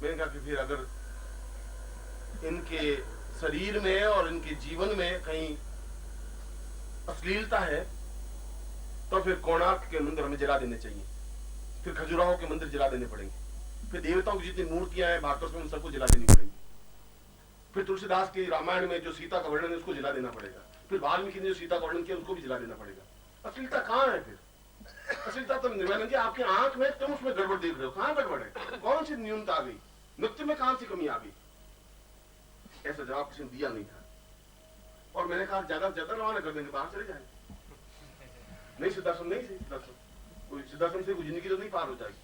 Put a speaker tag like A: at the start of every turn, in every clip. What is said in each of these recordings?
A: मैंने कहा कि फिर अगर इनके शरीर में और इनके जीवन में कहीं अश्लीलता है तो फिर कोणार्क के मंदिर हमें जला देने चाहिए, फिर खजुराहो के मंदिर जला देने पड़ेंगे, फिर देवताओं की जितनी मूर्तियां हैं भारतवर्ष में उन सबको जला देनी पड़ेगी, फिर तुलसीदास की रामायण में जो सीता का वर्णन है उसको जला देना पड़ेगा, फिर वाल्मीकि ने जो सीता का वर्णन किया उसको भी जला देना पड़ेगा। अश्लीलता कहाँ है? फिर अश्लीलता तो निर्माण की आपकी आंख में तुम उसमें गड़बड़ देख रहे हो, कहाँ गड़बड़ है? कौन सी न्यूनता आ गई? नृत्य में कहां सी कमी आ गई? ऐसा जवाब किसी ने दिया नहीं था। और मैंने कहा ज्यादा से ज्यादा रवाना कर देंगे, बाहर चले जाएंगे। नहीं सिद्धाश्रम, नहीं सिद्धाश्रम, कोई सिद्धाश्रम से कोई जिंदगी तो नहीं पार हो जाएगी।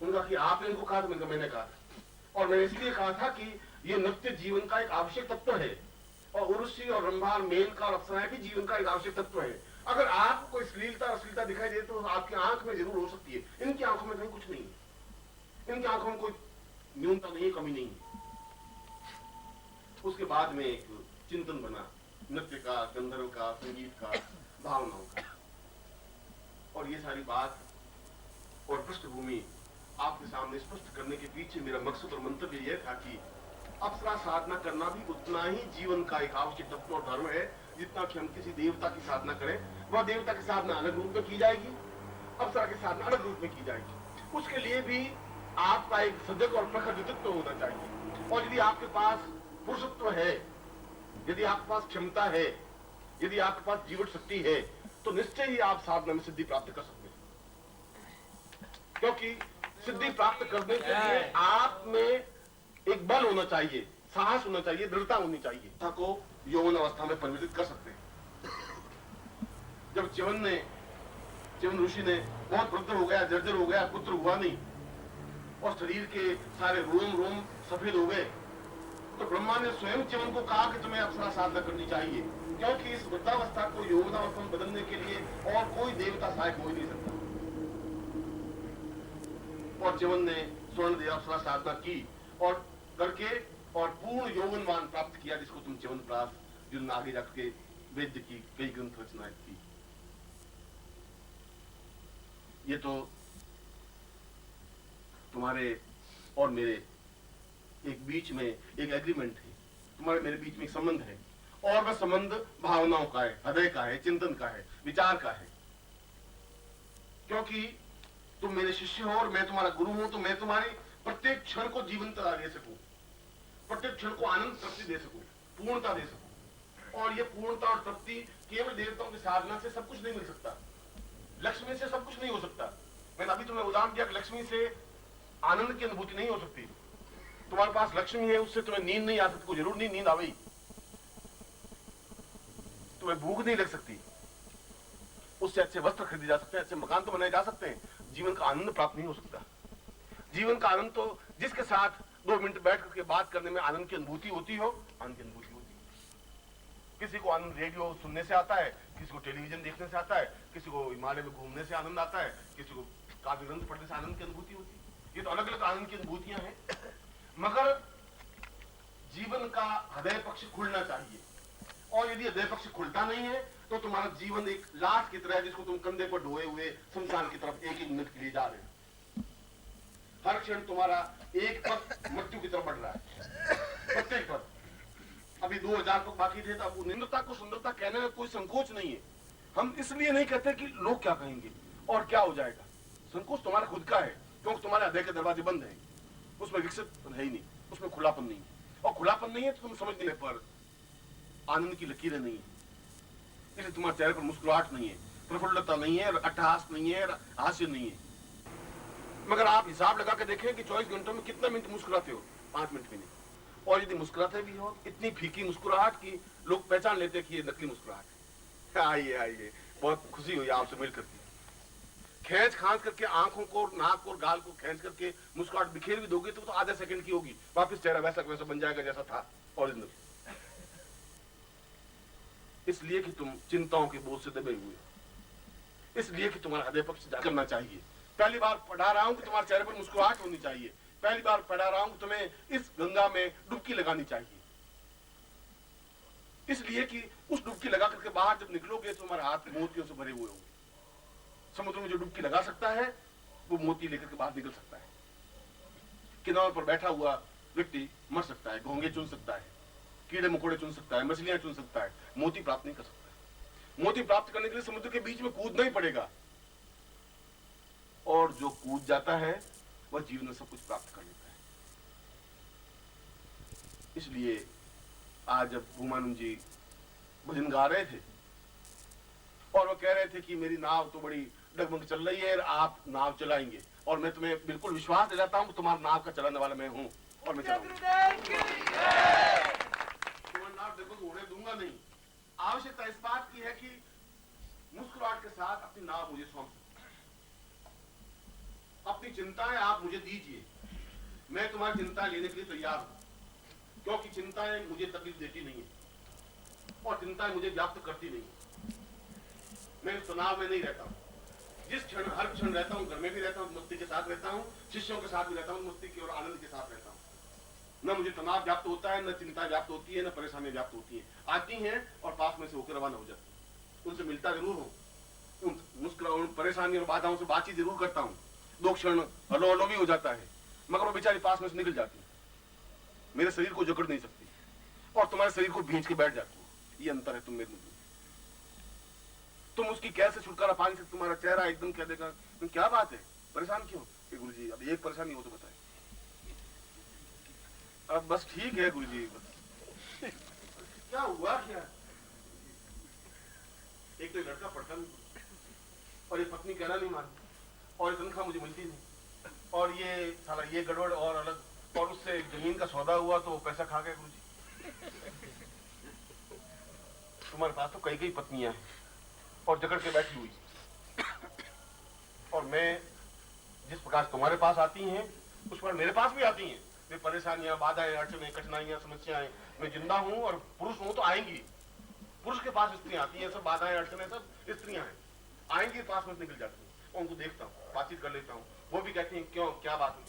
A: उनका कि आपने इनको कहा, तो मैंने कहा, और मैंने इसलिए कहा था कि ये नृत्य जीवन का एक आवश्यक तत्व है, और उर्वशी और रंभा, मेनका और अप्सराएं भी जीवन का एक आवश्यक तत्व है। अगर आपको कोई श्लीलता अश्लीलता दिखाई दे तो आपकी आंख में जरूर हो सकती है, इनकी आंखों में कहीं कुछ नहीं है, इनकी आंखों में कोई न्यूनता नहीं है, कमी नहीं है। उसके बाद में एक चिंतन बना नृत्य का, गंधर्व का, संगीत का, भावनाओं का, और ये सारी बात और पृष्ठभूमि आपके सामने स्पष्ट करने के पीछे मेरा मकसद और मंतव्य यह था कि अप्सरा साधना करना भी उतना ही जीवन का एक आवश्यक तत्व और धर्म है जितना कि हम किसी देवता की साधना करें। वह देवता की साधना अलग रूप में की जाएगी, अप्सरा की साधना अलग रूप में की जाएगी। उसके लिए भी आपका एक सजग और प्रखर व्यक्तित्व होना चाहिए, और यदि आपके पास पुरुषत्व है, यदि आपके पास क्षमता है, यदि आपके पास जीवन शक्ति है, तो निश्चय ही आप साधना में सिद्धि प्राप्त कर सकते हैं। क्योंकि सिद्धि प्राप्त करने के लिए आप में एक बल होना चाहिए, साहस होना चाहिए, दृढ़ता होनी चाहिए, को यौवन अवस्था में परिवर्तित कर सकते हैं। जब च्यवन ऋषि ने बहुत वृद्ध हो गया, जर्जर हो गया, पुत्र हुआ नहीं, और शरीर के सारे रोम सफेद हो गए, तो ब्रह्मा ने स्वयं च्यवन को कहा कि तुम्हें अप्सरा साधना करनी चाहिए, क्योंकि इस वृद्धावस्था को यौवनावस्था में बदलने के लिए और कोई देवता सहायक हो ही नहीं सकता। और च्यवन ने स्वर्ण देव अप्सरा साधना की और करके और पूर्ण यौवनवान प्राप्त किया, जिसको तुम च्यवनप्राश, जिन्होंने आगे जाकर के वेद की कई ग्रंथ रचनाएं की। ये तो तुम्हारे और मेरे एक बीच में एक एग्रीमेंट है, तुम्हारे मेरे बीच में एक संबंध है, और वह संबंध भावनाओं का है, हृदय का है, चिंतन का है, विचार का है। क्योंकि तुम मेरे शिष्य हो और मैं तुम्हारा गुरु हूं, तो मैं तुम्हारी प्रत्येक क्षण को जीवंतता दे सकूं, प्रत्येक क्षण को आनंद तृप्ति दे सकूं, पूर्णता दे सकूं। और ये पूर्णता और तृप्ति केवल देवताओं की साधना से सब कुछ नहीं मिल सकता, लक्ष्मी से सब कुछ नहीं हो सकता। मैंने अभी तुम्हें उदाहरण दिया कि लक्ष्मी से आनंद की अनुभूति नहीं हो सकती। तुम्हारे पास लक्ष्मी है, उससे तुम्हें नींद नहीं आ सकती, कोई जरूर नहीं नींद आ गई, तुम्हें भूख नहीं लग सकती, उससे अच्छे वस्त्र खरीदे जा सकते हैं, अच्छे मकान तो बनाए जा सकते हैं, जीवन का आनंद प्राप्त नहीं हो सकता। जीवन का आनंद तो जिसके साथ 2 मिनट बैठ करके बात करने में आनंद की अनुभूति होती हो, आनंद की अनुभूति होती है। किसी को आनंद रेडियो सुनने से आता है, किसी को टेलीविजन देखने से आता है, किसी को हिमालय में घूमने से आनंद आता है, किसी को काव्य ग्रंथ पढ़ने से आनंद की अनुभूति होती है। ये तो अलग अलग आनंद की अनुभूतियां हैं, मगर जीवन का हृदय पक्ष खुलना चाहिए। और यदि हृदय पक्ष खुलता नहीं है तो तुम्हारा जीवन एक लाश की तरह है, जिसको तुम कंधे पर ढोए हुए शमशान की तरफ एक मिनट के लिए जा रहे हो। हर क्षण तुम्हारा एक पद मृत्यु की तरफ बढ़ रहा है, प्रत्येक पद। अभी 2000 तक बाकी थे, तो अब निंदता को सुंदरता कहने में कोई संकोच नहीं है। हम इसलिए नहीं कहते कि लोग क्या कहेंगे और क्या हो जाएगा, संकोच तुम्हारा खुद का है, क्योंकि तुम्हारे हृदय के दरवाजे बंद है, उसमें विकसित है ही नहीं, उसमें खुलापन नहीं है। और खुलापन नहीं है तो तुम समझ नहीं पर आनंद की लकीरें नहीं है, इसलिए तुम्हारे चेहरे पर मुस्कुराहट नहीं है, प्रफुल्लता नहीं है, अट्टहास नहीं है, हास्य नहीं है। मगर आप हिसाब लगा के देखें कि 24 घंटों में कितना मिनट मुस्कुराते हो, 5 मिनट भी नहीं। और यदि मुस्कुराते भी हो, इतनी फीकी मुस्कुराहट की लोग पहचान लेते हैं कि ये नकली मुस्कुराहट है। आइए आइए, बहुत खुशी हुई आपसे मिलकर के। खींच खांच करके आंखों को, नाक और गाल को खींच करके मुस्कुराहट बिखेर भी दोगे तो आधे सेकंड की होगी, वापस चेहरा वैसा वैसा बन जाएगा जैसा था ओरिजिनल। इसलिए कि तुम चिंताओं के बोझ से दबे हुए, इसलिए कि तुम्हारा हृदय पक्ष करना चाहिए। पहली बार पढ़ा रहा हूं कि तुम्हारे चेहरे पर मुस्कुराहट होनी चाहिए, पहली बार पढ़ा रहा हूं कि तुम्हें इस गंगा में डुबकी लगानी चाहिए, इसलिए कि उस डुबकी लगा करके बाहर जब निकलोगे तो तुम्हारे हाथ मोतियों से भरे हुए होंगे। समुद्र में जो डुबकी लगा सकता है वो मोती लेकर के बाहर निकल सकता है। किनारों पर बैठा हुआ व्यक्ति मर सकता है, घोंगे चुन सकता है, कीड़े मकोड़े चुन सकता है, मछलियां चुन सकता है, मोती प्राप्त नहीं कर सकता। मोती प्राप्त करने के लिए समुद्र के बीच में कूदना ही पड़ेगा, और जो कूद जाता है वह जीवन में सब कुछ प्राप्त कर लेता है। इसलिए आज जब भूमानंद जी भजन गा रहे थे और वो कह रहे थे कि मेरी नाव तो बड़ी डगमग चल रही है, आप नाव चलाएंगे, और मैं तुम्हें बिल्कुल विश्वास दिलाता हूं कि तुम्हारा नाव का चलाने वाला मैं हूं, और मैं चलाऊंगा। तुम्हारा नाव डगमग होने दूंगा नहीं। आवश्यकता इस बात की है कि मुस्कुराहट के साथ अपनी नाव मुझे सौंप, अपनी चिंताएं आप मुझे दीजिए, मैं तुम्हारी चिंता लेने के लिए तैयार हूं, क्योंकि चिंताएं मुझे तकलीफ देती नहीं है और चिंताएं मुझे व्याप्त करती नहीं है। मैं तनाव में नहीं रहता हूं, जिस क्षण हर क्षण रहता हूं, घर में भी रहता हूं मस्ती के साथ रहता हूं, शिष्यों के साथ भी रहता हूं मस्ती के और आनंद के साथ रहता हूं। न मुझे तनाव व्याप्त होता है, न चिंता व्याप्त होती है, न परेशानियां व्याप्त होती है। आती हैं और पास में से होकर रवाना हो जाती है। उनसे मिलता जरूर हूं, उन मुस्कुराहट, परेशानी और बाधाओं से बातचीत जरूर करता हूं, 2 क्षण हलो हलो भी हो जाता है, मगर वो बेचारी पास में से निकल जाती है, मेरे शरीर को जकड़ नहीं सकती और तुम्हारे शरीर को भींच के बैठ जाती है। ये अंतर है तुम मेरे में। तुम उसकी कैसे छुटकारा पा नहीं सकते। तुम्हारा चेहरा एकदम कह देगा क्या बात है, परेशान क्यों? गुरु जी अब एक परेशानी हो तो बताए। अब बस ठीक है गुरु जी, बस क्या हुआ क्या? एक तो ये लड़का पढ़ता नहीं, और ये पत्नी कहना नहीं मानती, और तनख्वाह मुझे मिलती नहीं, और ये साला ये गड़बड़ और अलग, और उससे जमीन का सौदा हुआ तो पैसा खा गए गुरु जी। तुम्हारे पास तो कई कई पत्नियां हैं और जकड़ के बैठी हुई, और मैं जिस प्रकार तुम्हारे पास आती हैं उस पर मेरे पास भी आती हैं। वे परेशानियां, बाधाएं, अड़चने, कठिनाइयां, समस्याएं, मैं जिंदा हूं और पुरुष हूं तो आएंगी। पुरुष के पास स्त्रियां आती हैं, सब बाधाएं, अड़चने सब स्त्रियां हैं, आएंगी, पास में निकल जाती हैं, उनको देखता हूँ, बातचीत कर लेता हूँ, वो भी कहती हैं क्यों, क्या बात है?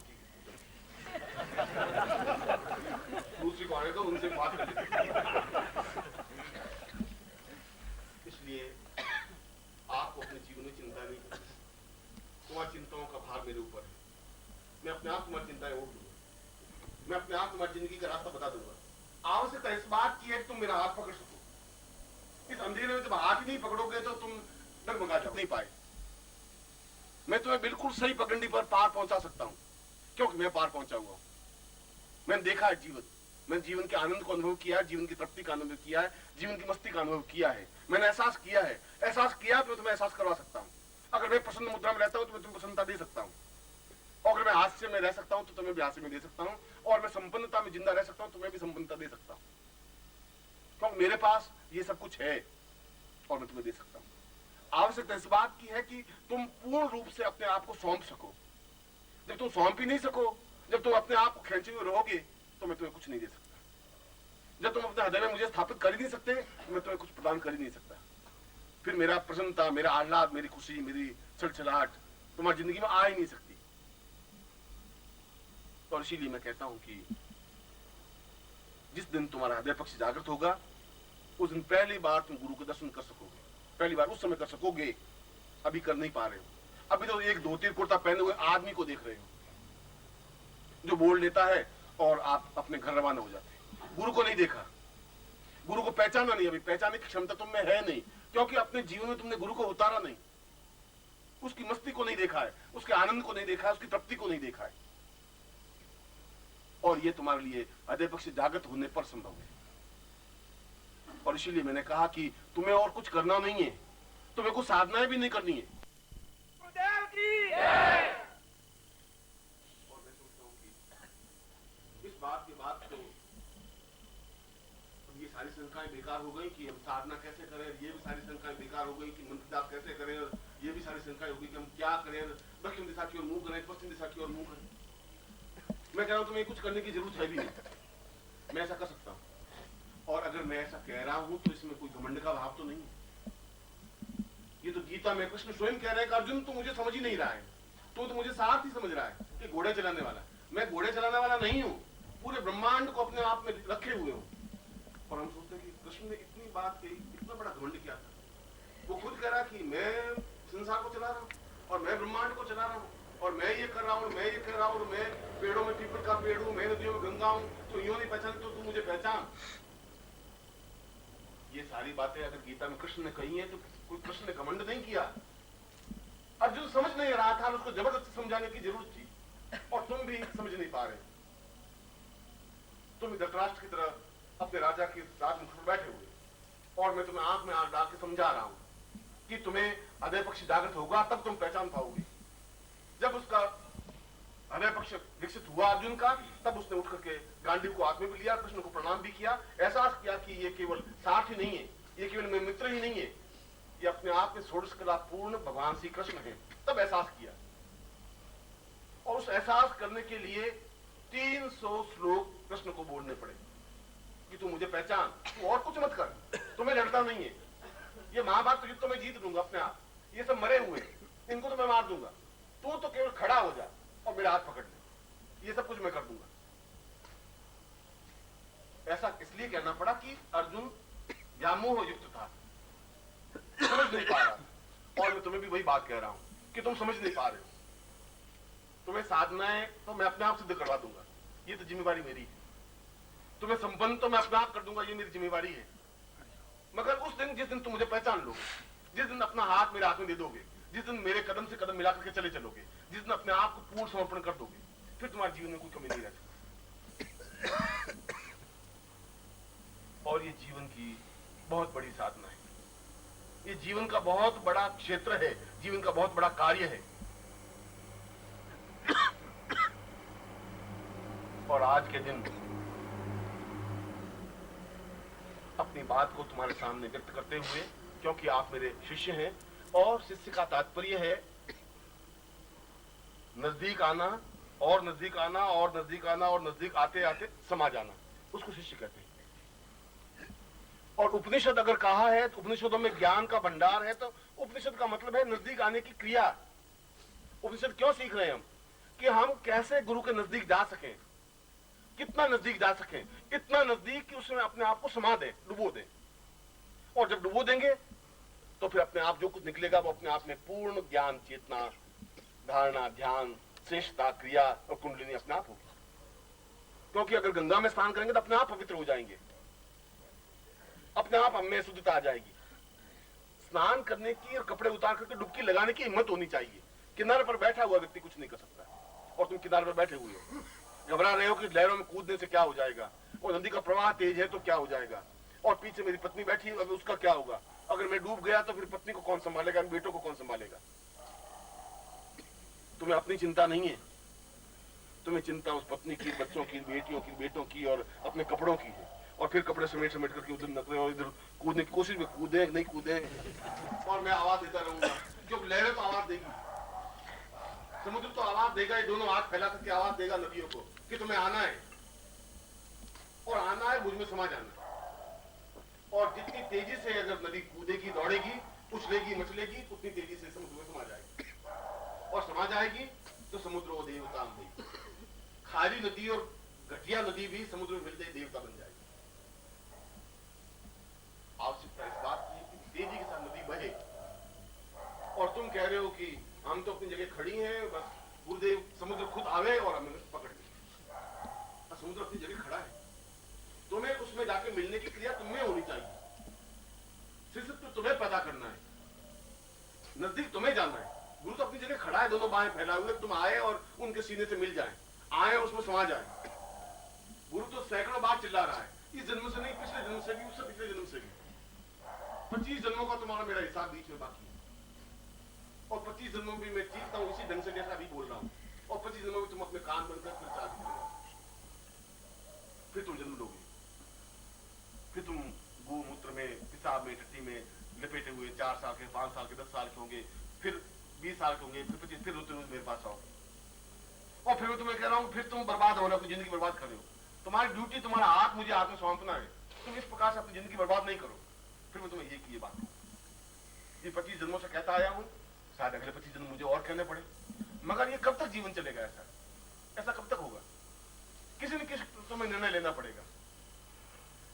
A: दूसरी को आने दो, उनसे बात कर लेते। इसलिए आपको अपने जीवन में चिंता नहीं करनी। तुम्हारी चिंताओं का भार मेरे ऊपर है, मैं अपने आप तुम्हारी चिंताएं ओढ़ लूंगा, मैं अपने आप तुम्हारी जिंदगी का रास्ता बता दूंगा। आवश्यकता इस बात की है कि तुम मेरा हाथ पकड़ सको। इस अंधेरे में जब हाथ ही नहीं पकड़ोगे तो तुम डगमगा जाओ नहीं पाए। मैं तुम्हें बिल्कुल सही पगडंडी पर पार पहुंचा सकता हूं, क्योंकि मैं पार पहुंचा हुआ हूं। मैंने देखा है जीवन, मैंने जीवन के आनंद को अनुभव किया है, जीवन की तृप्ति का अनुभव किया है, जीवन की मस्ती का अनुभव किया है। मैंने एहसास किया है, एहसास किया तो मैं तुम्हें एहसास करवा सकता हूं। अगर मैं प्रसन्न मुद्रा में रहता हूं तो मैं तुम्हें प्रसन्नता दे सकता हूं, और अगर मैं हास्य में रह सकता हूं तो तुम्हें भी हास्य में दे सकता हूं, और मैं संपन्नता में जिंदा रह सकता हूं तो तुम्हें भी संपन्नता दे सकता हूं, क्योंकि मेरे पास ये सब कुछ है और मैं तुम्हें दे सकता हूं। आवश्यकता इस बात की है कि तुम पूर्ण रूप से अपने आप को सौंप सको। जब तुम सौंप ही नहीं सको, जब तुम अपने आप को खेचे हुए रहोगे तो मैं तुम्हें कुछ नहीं दे सकता। जब तुम अपने हृदय में मुझे स्थापित कर ही नहीं सकते तो मैं तुम्हें कुछ प्रदान कर ही नहीं सकता। फिर मेरा प्रसन्नता, मेरा आह्लाद, मेरी खुशी, मेरी छलछलाहट तुम्हारी जिंदगी में आ ही नहीं सकती। और इसीलिए मैं कहता हूं कि जिस दिन तुम्हारा हृदय पक्ष जागृत होगा उस दिन पहली बार तुम गुरु के दर्शन कर सकोगे, पहली बार उस समय कर सकोगे। अभी कर नहीं पा रहे हो। अभी तो एक धोती कुर्ता पहने हुए आदमी को देख रहे हो जो बोल लेता है और आप अपने घर रवाना हो जाते हैं। गुरु को नहीं देखा, गुरु को पहचाना नहीं, अभी पहचानने की क्षमता तुम में है नहीं, क्योंकि अपने जीवन में तुमने गुरु को उतारा नहीं, उसकी मस्ती को नहीं देखा है, उसके आनंद को नहीं देखा है, उसकी तृप्ति को नहीं देखा है। और ये तुम्हारे लिए हृदय पक्ष जागृत होने पर संभव है। और इसीलिए मैंने कहा कि तुम्हें और कुछ करना नहीं है, तुम्हें कुछ साधनाएं भी नहीं करनी है। और मैं सोचता हूं कि इस बात के बाद तो ये सारी शंकाएं बेकार हो गई कि हम साधना कैसे करें, ये भी सारी शंकाएं बेकार हो गई कि मंत्र जाप कैसे करें, ये भी सारी शंकाएं हो गई कि हम क्या करें, दक्षिण दिशा की ओर मुंह करें, पश्चिम दिशा की ओर मुंह करें। मैं कह रहा हूं तुम्हें कुछ करने की जरूरत है भी नहीं, मैं ऐसा कर सकता हूं। और अगर मैं ऐसा कह रहा हूं तो इसमें कोई घमंड का भाव तो नहीं है। ये तो गीता में कृष्ण स्वयं कह रहे हैं कि अर्जुन तो मुझे समझ ही नहीं रहा है, तो मुझे साथ ही समझ रहा है कि घोड़े चलाने वाला। मैं घोड़े चलाने वाला नहीं हूं, पूरे ब्रह्मांड को अपने आप में रखे हुए हूं। और हम सोचते हैं कि कृष्ण ने इतनी बात कही, इतना बड़ा घमंड किया था। वो खुद कह रहा कि मैं संसार को चला रहा हूं और मैं ब्रह्मांड को चला रहा हूं और मैं ये कर रहा हूँ, मैं ये कर रहा हूँ, मैं पेड़ों में पीपल का पेड़ हूँ, मैं नदियों में गंगा हूँ, तो यूं नहीं पहचान तो तू मुझे पहचान। ये सारी बातें अगर गीता में कृष्ण ने कही है तो कोई कृष्ण ने घमंड नहीं किया। अर्जुन समझ नहीं रहा था, उसको जबरदस्ती समझाने की जरूरत थी, और तुम भी समझ नहीं पा रहे। तुम धृतराष्ट्र की तरह अपने राजा के साथ मुख पर बैठे हुए, और मैं तुम्हें आंख में आंख डाल के समझा रहा हूं कि तुम्हें हृदय पक्ष जागृत होगा तब तुम पहचान पाओगे। जब उसका हृदय पक्ष विकसित हुआ अर्जुन का, तब उसने उठ करके गांडीव को हाथ में भी लिया, कृष्ण को प्रणाम भी किया, एहसास किया कि ये केवल सारथी नहीं है, ये केवल मेरे मित्र ही नहीं है, ये अपने आप में षोडश कला पूर्ण भगवान श्री कृष्ण है। तब एहसास किया, और उस एहसास करने के लिए 300 श्लोक कृष्ण को बोलने पड़े कि तू मुझे पहचान, तू और कुछ मत कर, तुम्हें लड़ना नहीं है, ये महाभारत युद्ध तो मैं जीत लूंगा अपने आप, ये सब मरे हुए इनको तो मैं मार दूंगा, तू तो केवल खड़ा हो जा और मेरा हाथ पकड़ ले, ये सब कुछ मैं कर दूंगा। ऐसा इसलिए कहना पड़ा कि अर्जुन व्यामोह युक्त था, समझ नहीं पा रहा, और मैं तुम्हें भी वही बात कह रहा हूं कि तुम समझ नहीं पा रहे हो। तुम्हें साधना है तो मैं अपने आप सिद्ध करवा दूंगा, ये तो जिम्मेवारी मेरी है। तुम्हें संपन्न तो मैं अपने आप कर दूंगा, ये मेरी जिम्मेवारी है। मगर उस दिन, जिस दिन तुम मुझे पहचान लोगे, जिस दिन अपना हाथ मेरे हाथ में दे दोगे, जिस दिन मेरे कदम से कदम मिला करके चले चलोगे, जिस दिन अपने आप को पूर्ण समर्पण कर दोगे, फिर तुम्हारे जीवन में कोई कमी नहीं रह सकती। और ये जीवन की बहुत बड़ी साधना है, ये जीवन का बहुत बड़ा क्षेत्र है, जीवन का बहुत बड़ा कार्य है। और आज के दिन अपनी बात को तुम्हारे सामने व्यक्त करते हुए, क्योंकि आप मेरे शिष्य हैं, और शिष्य का तात्पर्य है नजदीक आना और नजदीक आना और नजदीक आना और नजदीक आते आते समा जाना, उसको शिष्य कहते हैं। और उपनिषद अगर कहा है तो उपनिषदों में ज्ञान का भंडार है, तो उपनिषद का मतलब है नजदीक आने की क्रिया। उपनिषद क्यों सीख रहे हैं हम? कि हम कैसे गुरु के नजदीक जा सकें, कितना नजदीक जा सकें, इतना नजदीक कि उसमें अपने आप को समा दें, डुबो दें। और जब डुबो देंगे तो फिर अपने आप जो कुछ निकलेगा वो अपने आप में पूर्ण ज्ञान, चेतना, धारणा, ध्यान, श्रेष्ठता, क्रिया और कुंडलिनी अपने आप होगी। क्योंकि अगर गंगा में स्नान करेंगे तो अपने आप पवित्र हो जाएंगे, अपने आप हमें शुद्धता आ जाएगी। स्नान करने की और कपड़े उतार करके डुबकी लगाने की हिम्मत होनी चाहिए। किनारे पर बैठा हुआ व्यक्ति कुछ नहीं कर सकता, और तुम किनारे पर बैठे हुए हो, घबरा रहे हो कि लहरों में कूदने से क्या हो जाएगा, और नदी का प्रवाह तेज है तो क्या हो जाएगा, और पीछे मेरी पत्नी बैठी है, अब उसका क्या होगा, अगर मैं डूब गया तो फिर पत्नी को कौन संभालेगा, बेटों को कौन संभालेगा। तुम्हें अपनी चिंता नहीं है, तुम्हें चिंता उस पत्नी की, बच्चों की, बेटियों की, बेटों की और अपने कपड़ों की है। और फिर कपड़े समेट समेट करके उधर नकले और इधर कूदने की कोशिश में, कूदे नहीं कूदे, और मैं आवाज देता रहूंगा, क्योंकि लहरें तो आवाज देगी, समुद्र तो आवाज देगा, ये दोनों हाथ फैला करके आवाज देगा नदियों को कि तुम्हें आना है, और आना है मुझ में समा जाना। और जितनी तेजी से अगर नदी कूदेगी, दौड़ेगी, उछलेगी, मचलेगी, उतनी तेजी से समुद्र में समा जाएगी, और समा जाएगी तो समुद्र वो देवता देगी। खारी नदी और घटिया नदी भी समुद्र में मिलते ही देवता बन जाएगी। आवश्यकता इस बात की कि तेजी के साथ नदी बहे, और तुम कह रहे हो कि हम तो अपनी जगह खड़ी हैं, बस गुरुदेव समुद्र खुद आवे और हमें पकड़ ले। समुद्र अपनी जगह खड़ा है, तुम्हें उसमें जाके मिलने की क्रिया तुम्हें होनी चाहिए। शिष्यत्व तुम्हें पैदा करना है, नजदीक तुम्हें जाना है। गुरु तो अपनी जगह खड़ा है, दोनों बाहें फैलाए हुए, तुम आए और उनके सीने से मिल जाए, आए और उसमें समा जाए। गुरु तो सैकड़ों बार चिल्ला रहा है, इस जन्म से नहीं, पिछले जन्म से भी, उससे पिछले जन्म से भी। 25 जन्मों का तुम्हारा मेरा हिसाब बीच में बाकी है, और 25 जन्मों में मैं चीखता हूँ इसी ढंग से जैसा अभी बोल रहा हूँ, और 25 जन्मों में तुम अपने कान बंद कर फिर चाह, फिर तुम जन्म लोगे, फिर तुम गोमूत्र में, पिशाब में, टट्टी में लपेटे हुए 4 साल के, 5 साल के, 10 साल के होंगे, फिर 20 साल के होंगे, फिर 25, फिर रोते रोज मेरे पास आओ, और फिर मैं तुम्हें कह रहा हूँ फिर तुम बर्बाद हो रहे हो, अपनी जिंदगी बर्बाद कर रहे हो। तुम्हारी ड्यूटी, तुम्हारा हाथ मुझे हाथ में सौंपना है, तुम इस प्रकार से अपनी जिंदगी बर्बाद नहीं करो। फिर मैं तुम्हें ये बात, ये 25 जन्मों से कहता आया हूँ, शायद अगले 25 जन्म मुझे और कहने पड़े, मगर ये कब तक जीवन चलेगा? ऐसा कब तक होगा? किसी न किसी तुम्हें निर्णय लेना पड़ेगा,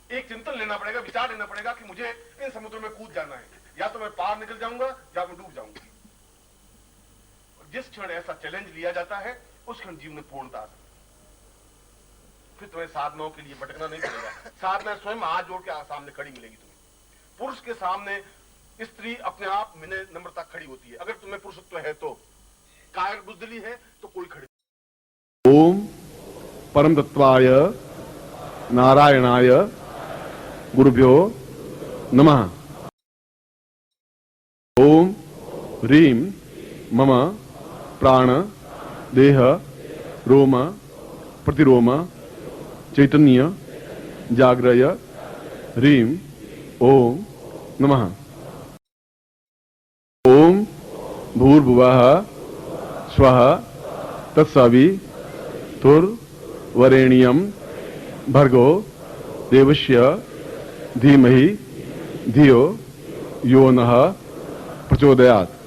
A: एक चिंतन लेना पड़ेगा, विचार लेना पड़ेगा कि मुझे इन समुद्र में कूद जाना है, या तो मैं पार निकल जाऊंगा या मैं डूब जाऊंगा। जिस क्षण ऐसा चैलेंज लिया जाता है उस क्षण जीवन में पूर्णता आ सकती है। फिर तुम्हें साधनाओं के लिए भटकना नहीं पड़ेगा। साधना स्वयं हाथ जोड़ के सामने खड़ी मिलेगी तुम्हें। पुरुष के सामने स्त्री अपने आप विनय नम्रता खड़ी होती है। अगर तुम्हें पुरुषत्व है तो, कायर बुजदली है तो कोई खड़ी।
B: ओम परम तत्वाय नारायणाय गुरुभ्यो नमः। ओम ह्रीं मम प्राण देह रोम प्रतिरोम चैतन्य जाग्रय ह्रीं ओम नमः। ओम भूर्भुवः स्वः तत्सवितुर्वरेण्यं भर्गो देवस्य धीमहि धियो यो नः प्रचोदयात्।